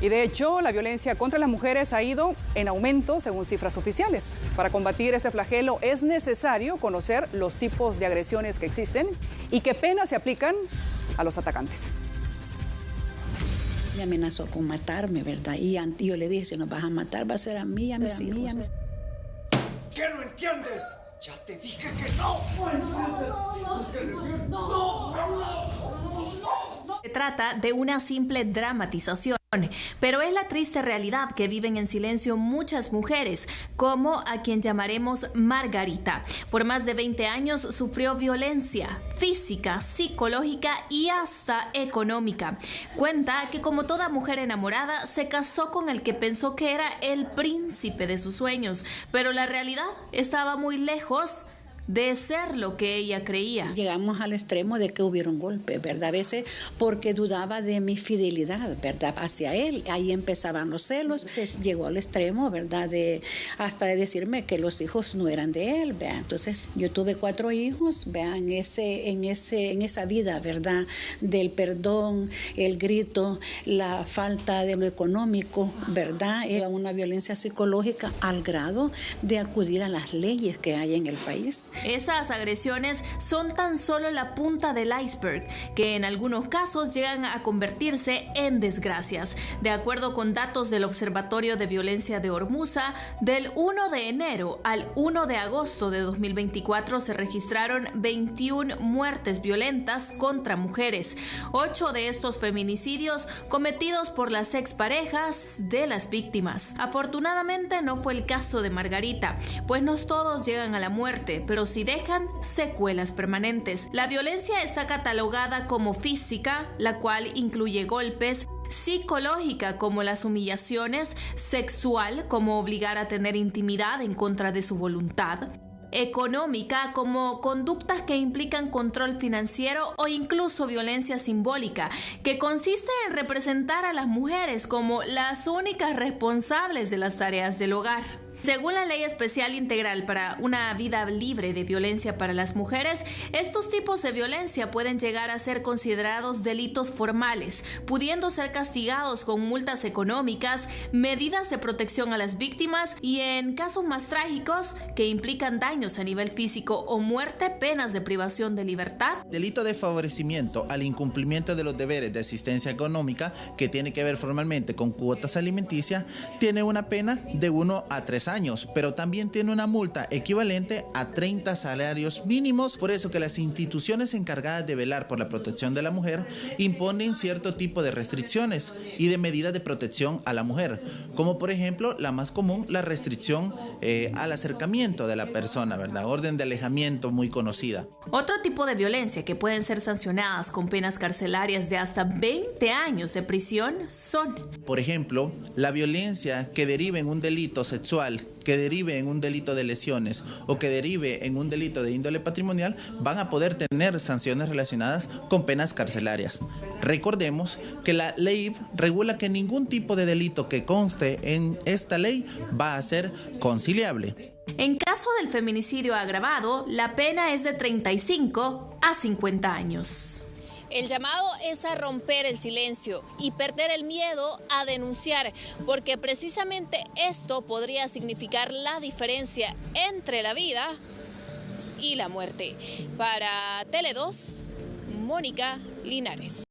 Y de hecho, la violencia contra las mujeres ha ido en aumento según cifras oficiales. Para combatir este flagelo es necesario conocer los tipos de agresiones que existen y qué penas se aplican a los atacantes. Me amenazó con matarme, ¿verdad? Y yo le dije, si nos vas a matar, va a ser a mí y a mis hijos. ¿Qué no entiendes? Ya te dije que no. Se trata de una simple dramatización, pero es la triste realidad que viven en silencio muchas mujeres, como a quien llamaremos Margarita. Por más de 20 años sufrió violencia física, psicológica y hasta económica. Cuenta que como toda mujer enamorada, se casó con el que pensó que era el príncipe de sus sueños, pero la realidad estaba muy lejos de ser lo que ella creía. Llegamos al extremo de que hubieron golpes, ¿verdad? A veces porque dudaba de mi fidelidad, ¿verdad? Hacia él. Ahí empezaban los celos. Entonces llegó al extremo, ¿verdad? Hasta de decirme que los hijos no eran de él, ¿verdad? Entonces yo tuve 4 hijos, ¿verdad? En esa vida, ¿verdad? Del perdón, el grito, la falta de lo económico, ¿verdad? Era una violencia psicológica al grado de acudir a las leyes que hay en el país. Esas agresiones son tan solo la punta del iceberg, que en algunos casos llegan a convertirse en desgracias. De acuerdo con datos del Observatorio de Violencia de Ormuza, del 1 de enero al 1 de agosto de 2024 se registraron 21 muertes violentas contra mujeres. 8 de estos feminicidios cometidos por las exparejas de las víctimas. Afortunadamente no fue el caso de Margarita, pues no todos llegan a la muerte, pero si dejan secuelas permanentes. La violencia está catalogada como física, la cual incluye golpes, psicológica como las humillaciones, sexual como obligar a tener intimidad en contra de su voluntad, económica como conductas que implican control financiero o incluso violencia simbólica, que consiste en representar a las mujeres como las únicas responsables de las tareas del hogar. Según la Ley Especial Integral para una Vida Libre de Violencia para las Mujeres, estos tipos de violencia pueden llegar a ser considerados delitos formales, pudiendo ser castigados con multas económicas, medidas de protección a las víctimas y, en casos más trágicos que implican daños a nivel físico o muerte, penas de privación de libertad. Delito de favorecimiento al incumplimiento de los deberes de asistencia económica, que tiene que ver formalmente con cuotas alimenticias, tiene una pena de 1 a 3 años, pero también tiene una multa equivalente a 30 salarios mínimos. Por eso que las instituciones encargadas de velar por la protección de la mujer imponen cierto tipo de restricciones y de medidas de protección a la mujer, como por ejemplo la más común, la restricción al acercamiento de la persona, ¿verdad? Orden de alejamiento muy conocida. Otro tipo de violencia que pueden ser sancionadas con penas carcelarias de hasta 20 años de prisión son, por ejemplo, la violencia que derive en un delito sexual, que derive en un delito de lesiones o que derive en un delito de índole patrimonial, van a poder tener sanciones relacionadas con penas carcelarias. Recordemos que la ley regula que ningún tipo de delito que conste en esta ley va a ser conciliable. En caso del feminicidio agravado, la pena es de 35 a 50 años. El llamado es a romper el silencio y perder el miedo a denunciar, porque precisamente esto podría significar la diferencia entre la vida y la muerte. Para Tele 2, Mónica Linares.